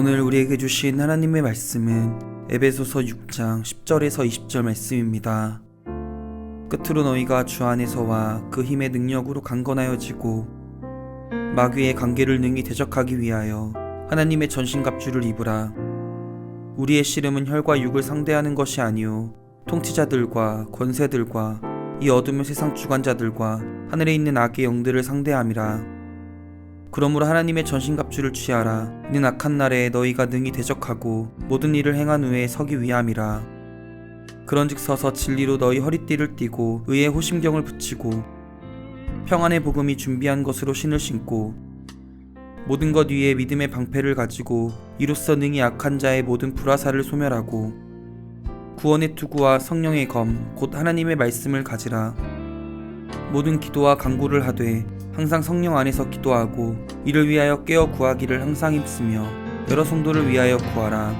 오늘 우리에게 주신 하나님의 말씀은 에베소서 6장 10절에서 20절 말씀입니다. 끝으로 너희가 주 안에서와 그 힘의 능력으로 강건하여지고 마귀의 관계를 능히 대적하기 위하여 하나님의 전신갑주를 입으라. 우리의 씨름은 혈과 육을 상대하는 것이 아니요 통치자들과 권세들과 이 어둠의 세상 주관자들과 하늘에 있는 악의 영들을 상대함이라. 그러므로 하나님의 전신갑주를 취하라. 이는 악한 날에 너희가 능히 대적하고 모든 일을 행한 후에 서기 위함이라. 그런즉 서서 진리로 너희 허리띠를 띠고 의의 호심경을 붙이고 평안의 복음이 준비한 것으로 신을 신고 모든 것 위에 믿음의 방패를 가지고 이로써 능히 악한 자의 모든 불화살을 소멸하고 구원의 투구와 성령의 검 곧 하나님의 말씀을 가지라. 모든 기도와 간구를 하되 항상 성령 안에서 기도하고 이를 위하여 깨어 구하기를 항상 힘쓰며 여러 성도를 위하여 구하라.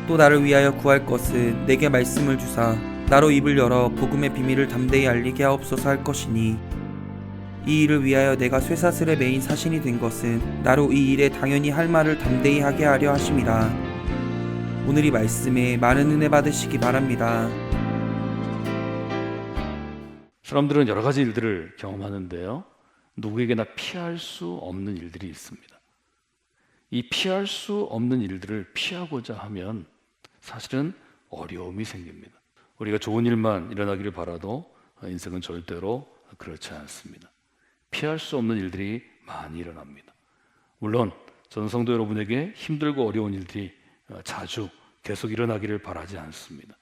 또 나를 위하여 구할 것은 내게 말씀을 주사 나로 입을 열어 복음의 비밀을 담대히 알리게 하옵소서 할 것이니, 이 일을 위하여 내가 쇠사슬의 메인 사신이 된 것은 나로 이 일에 당연히 할 말을 담대히 하게 하려 하심이라. 오늘 이 말씀에 많은 은혜 받으시기 바랍니다. 사람들은 여러 가지 일들을 경험하는데요, 누구에게나 피할 수 없는 일들이 있습니다. 이 피할 수 없는 일들을 피하고자 하면 사실은 어려움이 생깁니다. 우리가 좋은 일만 일어나기를 바라도 인생은 절대로 그렇지 않습니다. 피할 수 없는 일들이 많이 일어납니다. 물론 저는 성도 여러분에게 힘들고 어려운 일들이 자주 계속 일어나기를 바라지 않습니다.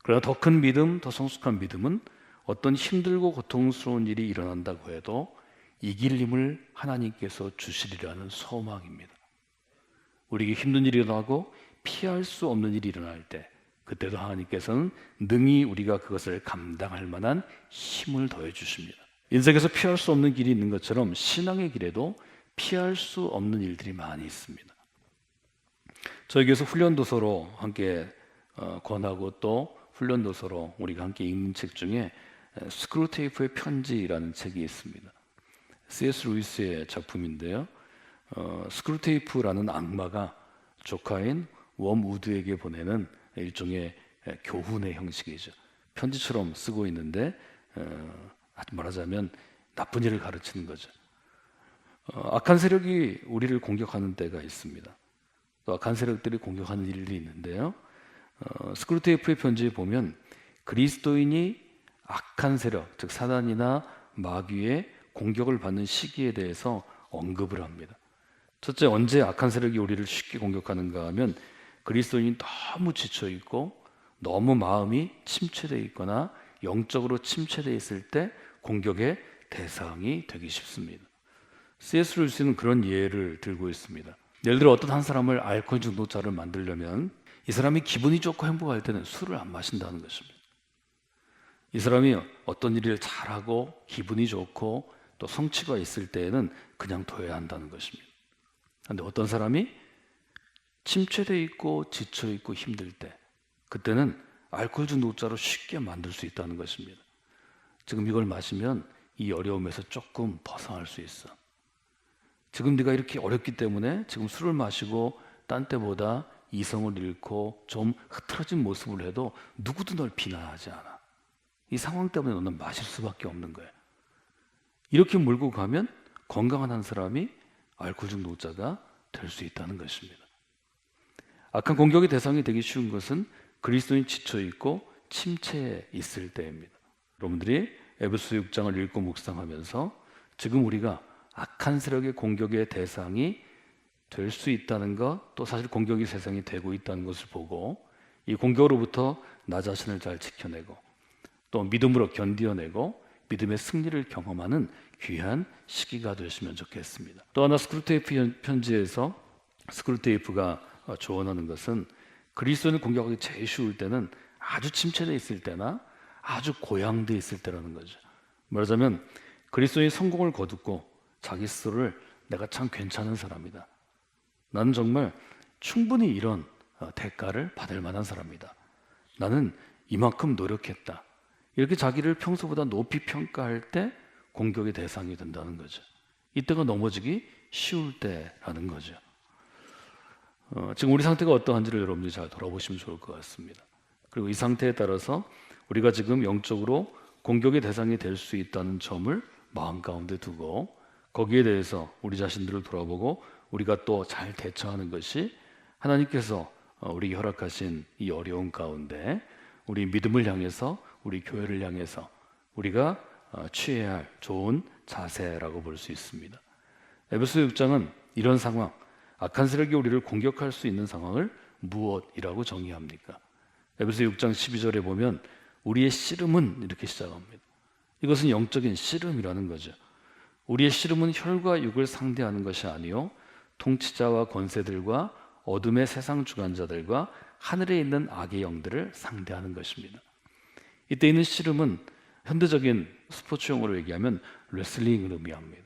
그러나 더 큰 믿음, 더 성숙한 믿음은 어떤 힘들고 고통스러운 일이 일어난다고 해도 이길 힘을 하나님께서 주시리라는 소망입니다. 우리에게 힘든 일이 일어나고 피할 수 없는 일이 일어날 때, 그때도 하나님께서는 능히 우리가 그것을 감당할 만한 힘을 더해 주십니다. 인생에서 피할 수 없는 길이 있는 것처럼 신앙의 길에도 피할 수 없는 일들이 많이 있습니다. 저희 교회에서 훈련도서로 함께 권하고 또 훈련도서로 우리가 함께 읽는 책 중에 스크루테이프의 편지라는 책이 있습니다. C.S. 루이스의 작품인데요, 스크루테이프라는 악마가 조카인 웜우드에게 보내는 일종의 교훈의 형식이죠. 편지처럼 쓰고 있는데 말하자면 나쁜 일을 가르치는 거죠. 악한 세력이 우리를 공격하는 때가 있습니다. 또 악한 세력들이 공격하는 일이 있는데요, 스크루테이프의 편지에 보면 그리스도인이 악한 세력, 즉 사단이나 마귀의 공격을 받는 시기에 대해서 언급을 합니다. 첫째, 언제 악한 세력이 우리를 쉽게 공격하는가 하면 그리스도인이 너무 지쳐있고 너무 마음이 침체되어 있거나 영적으로 침체되어 있을 때 공격의 대상이 되기 쉽습니다. C.S. 루이스는 그런 예를 들고 있습니다. 예를 들어 어떤 한 사람을 알코올 중독자를 만들려면 이 사람이 기분이 좋고 행복할 때는 술을 안 마신다는 것입니다. 이 사람이 어떤 일을 잘하고 기분이 좋고 또 성취가 있을 때에는 그냥 둬야 한다는 것입니다. 그런데 어떤 사람이 침체되어 있고 지쳐 있고 힘들 때, 그때는 알코올 중독자로 쉽게 만들 수 있다는 것입니다. 지금 이걸 마시면 이 어려움에서 조금 벗어날 수 있어. 지금 네가 이렇게 어렵기 때문에 지금 술을 마시고 딴 때보다 이성을 잃고 좀 흐트러진 모습을 해도 누구도 널 비난하지 않아. 이 상황 때문에 너는 마실 수밖에 없는 거야. 이렇게 몰고 가면 건강한 한 사람이 알코올 중독자가 될 수 있다는 것입니다. 악한 공격의 대상이 되기 쉬운 것은 그리스도인이 지쳐있고 침체에 있을 때입니다. 여러분들이 에베소 6장을 읽고 묵상하면서 지금 우리가 악한 세력의 공격의 대상이 될 수 있다는 것, 또 사실 공격이 세상이 되고 있다는 것을 보고 이 공격으로부터 나 자신을 잘 지켜내고 또 믿음으로 견디어내고 믿음의 승리를 경험하는 귀한 시기가 되시면 좋겠습니다. 또 하나 스크루테이프 편지에서 스크루테이프가 조언하는 것은 그리스도인을 공격하기 제일 쉬울 때는 아주 침체되어 있을 때나 아주 고양되어 있을 때라는 거죠. 말하자면 그리스도인이 성공을 거두고 자기 스스로를 내가 참 괜찮은 사람이다, 나는 정말 충분히 이런 대가를 받을 만한 사람이다, 나는 이만큼 노력했다, 이렇게 자기를 평소보다 높이 평가할 때 공격의 대상이 된다는 거죠. 이때가 넘어지기 쉬울 때라는 거죠. 지금 우리 상태가 어떠한지를 여러분들이 잘 돌아보시면 좋을 것 같습니다. 그리고 이 상태에 따라서 우리가 지금 영적으로 공격의 대상이 될 수 있다는 점을 마음 가운데 두고 거기에 대해서 우리 자신들을 돌아보고 우리가 또 잘 대처하는 것이 하나님께서 우리에게 허락하신 이 어려운 가운데 우리 믿음을 향해서 우리 교회를 향해서 우리가 취해야 할 좋은 자세라고 볼 수 있습니다. 에베소 6장은 이런 상황, 악한 세력이 우리를 공격할 수 있는 상황을 무엇이라고 정의합니까? 에베소 6장 12절에 보면 우리의 씨름은 이렇게 시작합니다. 이것은 영적인 씨름이라는 거죠. 우리의 씨름은 혈과 육을 상대하는 것이 아니요 통치자와 권세들과 어둠의 세상 주관자들과 하늘에 있는 악의 영들을 상대하는 것입니다. 이때 있는 씨름은 현대적인 스포츠 용어로 얘기하면 레슬링을 의미합니다.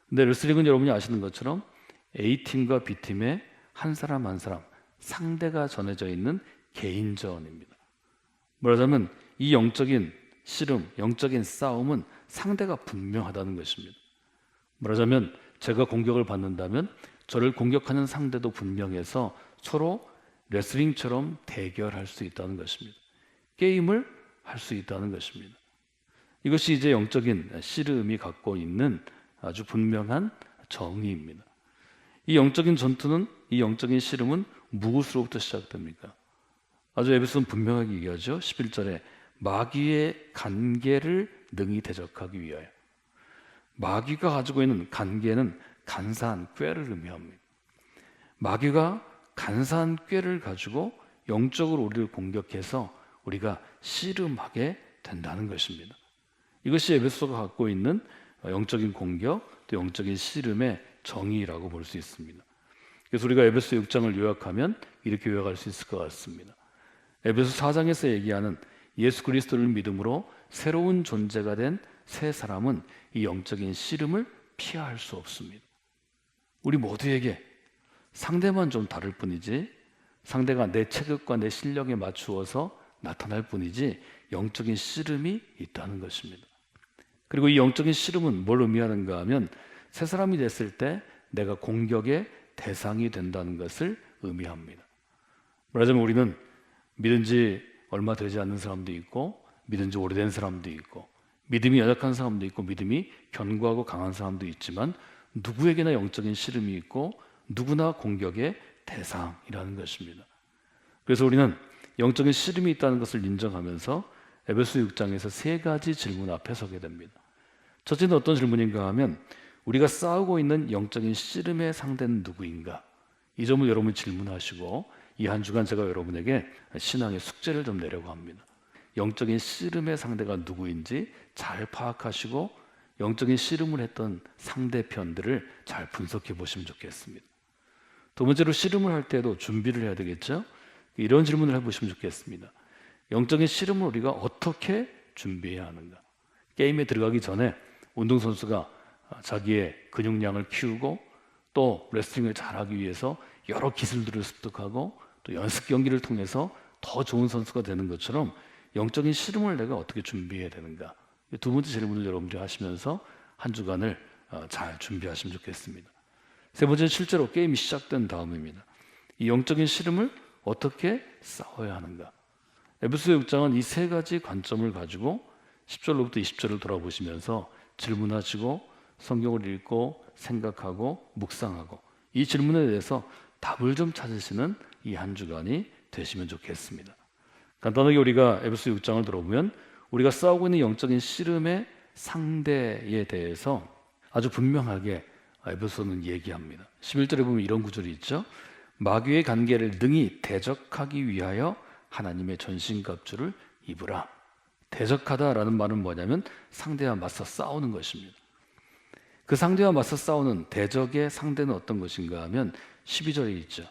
근데 레슬링은 여러분이 아시는 것처럼 A팀과 B팀의 한 사람 한 사람 상대가 전해져 있는 개인전입니다. 말하자면 이 영적인 씨름, 영적인 싸움은 상대가 분명하다는 것입니다. 말하자면 제가 공격을 받는다면 저를 공격하는 상대도 분명해서 서로 레슬링처럼 대결할 수 있다는 것입니다. 게임을 할 수 있다는 것입니다. 이것이 이제 영적인 씨름이 갖고 있는 아주 분명한 정의입니다. 이 영적인 전투는, 이 영적인 씨름은 무엇으로부터 시작됩니까? 아주 에베소는 분명하게 얘기하죠. 11절에 마귀의 간계를 능히 대적하기 위하여. 마귀가 가지고 있는 간계는 간사한 꾀를 의미합니다. 마귀가 간사한 꾀를 가지고 영적으로 우리를 공격해서 우리가 씨름하게 된다는 것입니다. 이것이 에베소가 갖고 있는 영적인 공격, 또 영적인 씨름의 정의라고 볼 수 있습니다. 그래서 우리가 에베소 6장을 요약하면 이렇게 요약할 수 있을 것 같습니다. 에베소 4장에서 얘기하는 예수 그리스도를 믿음으로 새로운 존재가 된 새 사람은 이 영적인 씨름을 피할 수 없습니다. 우리 모두에게 상대만 좀 다를 뿐이지 상대가 내 체격과 내 실력에 맞추어서 나타날 뿐이지 영적인 씨름이 있다는 것입니다. 그리고 이 영적인 씨름은 뭘 의미하는가 하면 새 사람이 됐을 때 내가 공격의 대상이 된다는 것을 의미합니다. 말하자면 우리는 믿은 지 얼마 되지 않는 사람도 있고 믿은 지 오래된 사람도 있고 믿음이 연약한 사람도 있고 믿음이 견고하고 강한 사람도 있지만 누구에게나 영적인 씨름이 있고 누구나 공격의 대상이라는 것입니다. 그래서 우리는 영적인 씨름이 있다는 것을 인정하면서 에베소 6장에서 세 가지 질문 앞에 서게 됩니다. 첫째는 어떤 질문인가 하면 우리가 싸우고 있는 영적인 씨름의 상대는 누구인가? 이 점을 여러분이 질문하시고 이 한 주간 제가 여러분에게 신앙의 숙제를 좀 내려고 합니다. 영적인 씨름의 상대가 누구인지 잘 파악하시고 영적인 씨름을 했던 상대편들을 잘 분석해 보시면 좋겠습니다. 두 번째로 씨름을 할 때도 준비를 해야 되겠죠? 이런 질문을 해보시면 좋겠습니다. 영적인 씨름을 우리가 어떻게 준비해야 하는가? 게임에 들어가기 전에 운동선수가 자기의 근육량을 키우고 또 레슬링을 잘하기 위해서 여러 기술들을 습득하고 또 연습 경기를 통해서 더 좋은 선수가 되는 것처럼 영적인 씨름을 내가 어떻게 준비해야 되는가? 두 번째 질문을 여러분들이 하시면서 한 주간을 잘 준비하시면 좋겠습니다. 세 번째는 실제로 게임이 시작된 다음입니다. 이 영적인 씨름을 어떻게 싸워야 하는가? 에베소 6장은 이 세 가지 관점을 가지고 10절로부터 20절을 돌아보시면서 질문하시고 성경을 읽고 생각하고 묵상하고 이 질문에 대해서 답을 좀 찾으시는 이 한 주간이 되시면 좋겠습니다. 간단하게 우리가 에베소 6장을 들어보면 우리가 싸우고 있는 영적인 씨름의 상대에 대해서 아주 분명하게 에베소는 얘기합니다. 11절에 보면 이런 구절이 있죠. 마귀의 관계를 능히 대적하기 위하여 하나님의 전신갑주를 입으라. 대적하다라는 말은 뭐냐면 상대와 맞서 싸우는 것입니다. 그 상대와 맞서 싸우는 대적의 상대는 어떤 것인가 하면 12절에 있죠.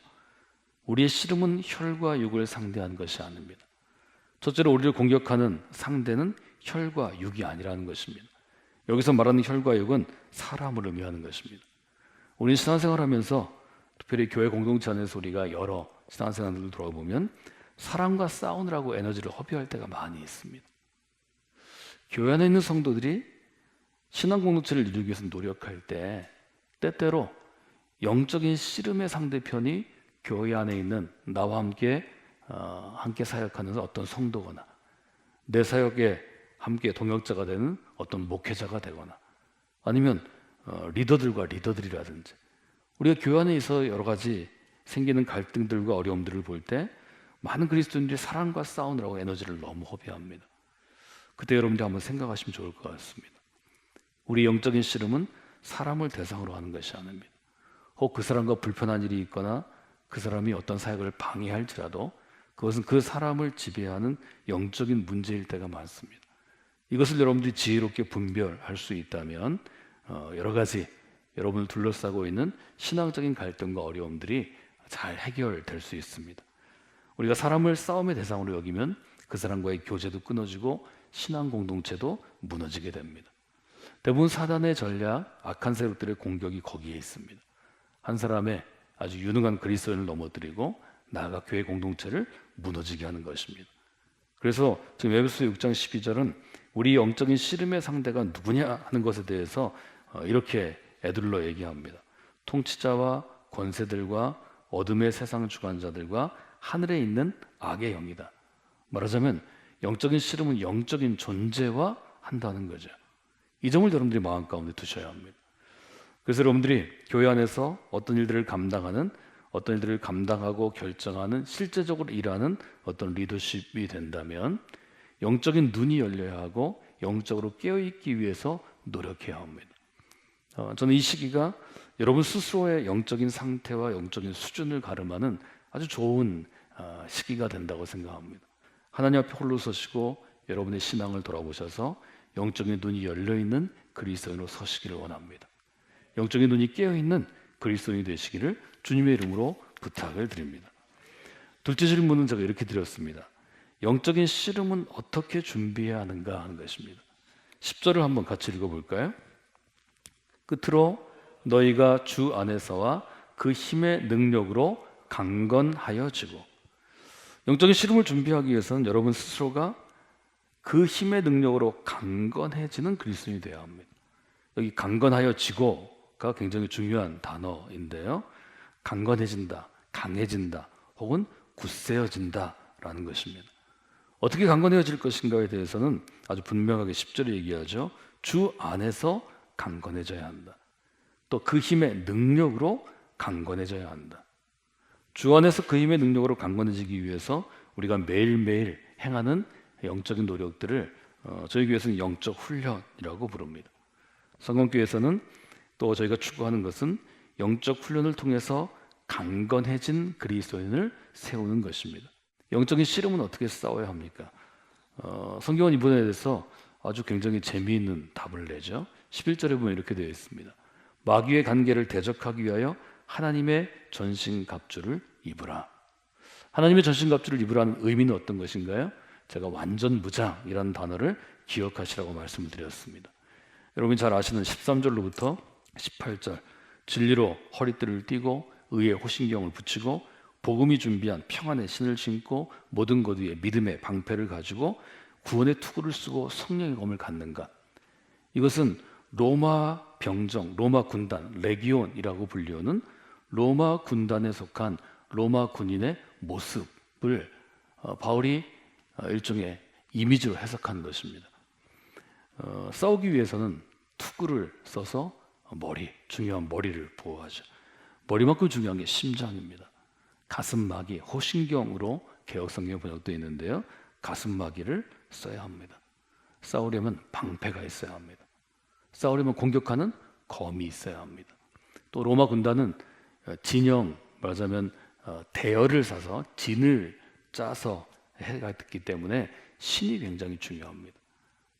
우리의 씨름은 혈과 육을 상대하는 것이 아닙니다. 첫째로 우리를 공격하는 상대는 혈과 육이 아니라는 것입니다. 여기서 말하는 혈과 육은 사람을 의미하는 것입니다. 우리는 신앙생활하면서 특별히 교회 공동체 안에서 우리가 여러 신앙생활들을 돌아보면 사람과 싸우느라고 에너지를 허비할 때가 많이 있습니다. 교회 안에 있는 성도들이 신앙 공동체를 이루기 위해서 노력할 때 때때로 영적인 씨름의 상대편이 교회 안에 있는 나와 함께 사역하는 어떤 성도거나 내 사역에 함께 동역자가 되는 어떤 목회자가 되거나 아니면 리더들과 리더들이라든지 우리가 교회 안에 있어 여러 가지 생기는 갈등들과 어려움들을 볼 때 많은 그리스도인들이 사랑과 싸우느라고 에너지를 너무 허비합니다. 그때 여러분들이 한번 생각하시면 좋을 것 같습니다. 우리 영적인 씨름은 사람을 대상으로 하는 것이 아닙니다. 혹 그 사람과 불편한 일이 있거나 그 사람이 어떤 사역을 방해할지라도 그것은 그 사람을 지배하는 영적인 문제일 때가 많습니다. 이것을 여러분들이 지혜롭게 분별할 수 있다면 여러 가지 여러분을 둘러싸고 있는 신앙적인 갈등과 어려움들이 잘 해결될 수 있습니다. 우리가 사람을 싸움의 대상으로 여기면 그 사람과의 교제도 끊어지고 신앙 공동체도 무너지게 됩니다. 대부분 사단의 전략, 악한 세력들의 공격이 거기에 있습니다. 한 사람의 아주 유능한 그리스도인을 넘어뜨리고 나아가 교회 공동체를 무너지게 하는 것입니다. 그래서 지금 에베소 6장 12절은 우리 영적인 씨름의 상대가 누구냐 하는 것에 대해서 이렇게 애들러 얘기합니다. 통치자와 권세들과 어둠의 세상 주관자들과 하늘에 있는 악의 영이다. 말하자면 영적인 씨름은 영적인 존재와 한다는 거죠. 이 점을 여러분들이 마음 가운데 두셔야 합니다. 그래서 여러분들이 교회 안에서 어떤 일들을 감당하고 결정하는 실제적으로 일하는 어떤 리더십이 된다면 영적인 눈이 열려야 하고 영적으로 깨어있기 위해서 노력해야 합니다. 저는 이 시기가 여러분 스스로의 영적인 상태와 영적인 수준을 가름하는 아주 좋은 시기가 된다고 생각합니다. 하나님 앞에 홀로 서시고 여러분의 신앙을 돌아보셔서 영적인 눈이 열려있는 그리스도인으로 서시기를 원합니다. 영적인 눈이 깨어있는 그리스도인이 되시기를 주님의 이름으로 부탁을 드립니다. 둘째 질문은 제가 이렇게 드렸습니다. 영적인 씨름은 어떻게 준비해야 하는가 하는 것입니다. 10절을 한번 같이 읽어볼까요? 끝으로 너희가 주 안에서와 그 힘의 능력으로 강건하여지고. 영적인 씨름을 준비하기 위해서는 여러분 스스로가 그 힘의 능력으로 강건해지는 그리스도인이 되어야 합니다. 여기 강건하여지고가 굉장히 중요한 단어인데요. 강건해진다, 강해진다, 혹은 굳세어진다 라는 것입니다. 어떻게 강건해질 것인가에 대해서는 아주 분명하게 10절에 얘기하죠. 주 안에서 강건해져야 한다. 또 그 힘의 능력으로 강건해져야 한다. 주 안에서 그 힘의 능력으로 강건해지기 위해서 우리가 매일매일 행하는 영적인 노력들을 저희 교회에서는 영적 훈련이라고 부릅니다. 성공교회에서는 또 저희가 추구하는 것은 영적 훈련을 통해서 강건해진 그리스도인을 세우는 것입니다. 영적인 씨름은 어떻게 싸워야 합니까? 성경은 이 부분에 대해서 아주 굉장히 재미있는 답을 내죠. 11절에 보면 이렇게 되어 있습니다. 마귀의 관계를 대적하기 위하여 하나님의 전신갑주를 입으라. 하나님의 전신갑주를 입으라는 의미는 어떤 것인가요? 제가 완전 무장이라는 단어를 기억하시라고 말씀을 드렸습니다. 여러분이 잘 아시는 13절로부터 18절, 진리로 허리띠를 띠고 의의 호신경을 붙이고 복음이 준비한 평안의 신을 신고 모든 것 위에 믿음의 방패를 가지고 구원의 투구를 쓰고 성령의 검을 갖는 것. 이것은 로마 병정, 로마 군단, 레기온이라고 불리우는 로마 군단에 속한 로마 군인의 모습을 바울이 일종의 이미지로 해석한 것입니다. 싸우기 위해서는 투구를 써서 중요한 머리를 보호하죠. 머리만큼 중요한 게 심장입니다. 가슴마기, 호신경으로 개혁성경에 번역되어 있는데요. 가슴마기를 써야 합니다. 싸우려면 방패가 있어야 합니다. 싸우려면 공격하는 검이 있어야 합니다. 또 로마 군단은 진영, 말하자면 대열을 사서 진을 짜서 해갔기 때문에 신이 굉장히 중요합니다.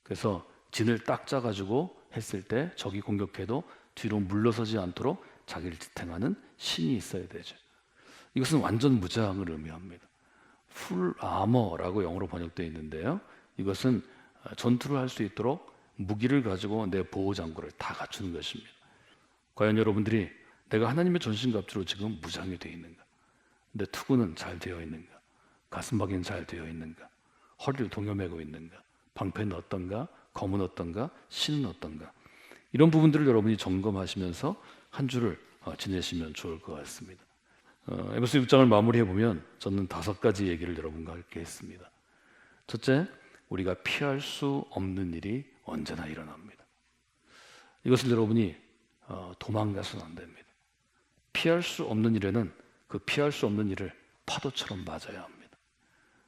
그래서 진을 딱 짜가지고 했을 때 적이 공격해도 뒤로 물러서지 않도록 자기를 지탱하는 신이 있어야 되죠. 이것은 완전 무장을 의미합니다. 풀 아머라고 영어로 번역되어 있는데요. 이것은 전투를 할 수 있도록 무기를 가지고 내 보호장구를 다 갖추는 것입니다. 과연 여러분들이 내가 하나님의 전신갑주로 지금 무장이 되어 있는가? 내 투구는 잘 되어 있는가? 가슴박이는 잘 되어 있는가? 허리를 동여매고 있는가? 방패는 어떤가? 검은 어떤가? 신은 어떤가? 이런 부분들을 여러분이 점검하시면서 한 주를 지내시면 좋을 것 같습니다. 에베소 6장을 마무리해 보면 저는 5가지 얘기를 여러분과 함께 했습니다. 첫째, 우리가 피할 수 없는 일이 언제나 일어납니다. 이것을 여러분이 도망가서는 안 됩니다. 피할 수 없는 일에는 그 피할 수 없는 일을 파도처럼 맞아야 합니다.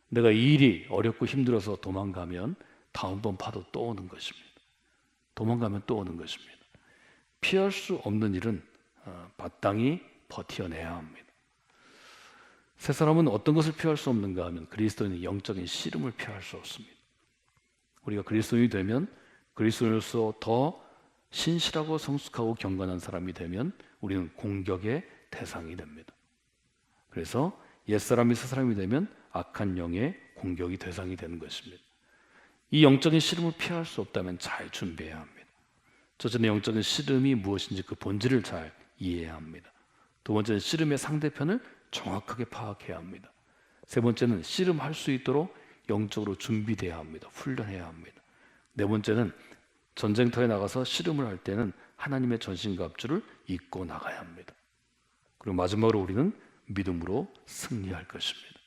내가 이 일이 어렵고 힘들어서 도망가면 다음번 파도 또 오는 것입니다. 도망가면 또 오는 것입니다. 피할 수 없는 일은 마땅히 버텨내야 합니다. 세 사람은 어떤 것을 피할 수 없는가 하면 그리스도인의 영적인 씨름을 피할 수 없습니다. 우리가 그리스도인이 되면 그리스도인으로서 더 신실하고 성숙하고 경건한 사람이 되면 우리는 공격의 대상이 됩니다. 그래서 옛사람이 새사람이 되면 악한 영의 공격이 대상이 되는 것입니다. 이 영적인 씨름을 피할 수 없다면 잘 준비해야 합니다. 첫째는 영적인 씨름이 무엇인지 그 본질을 잘 이해해야 합니다. 두 번째는 씨름의 상대편을 정확하게 파악해야 합니다. 세 번째는 씨름할 수 있도록 영적으로 준비돼야 합니다. 훈련해야 합니다. 네 번째는 전쟁터에 나가서 씨름을 할 때는 하나님의 전신갑주를 입고 나가야 합니다. 그리고 마지막으로 우리는 믿음으로 승리할 것입니다.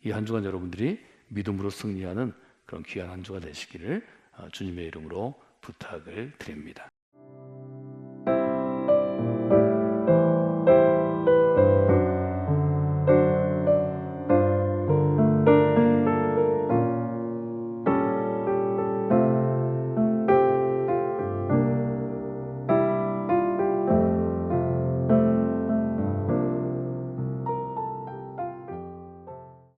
이 한 주간 여러분들이 믿음으로 승리하는 그런 귀한 한 주가 되시기를 주님의 이름으로 부탁을 드립니다.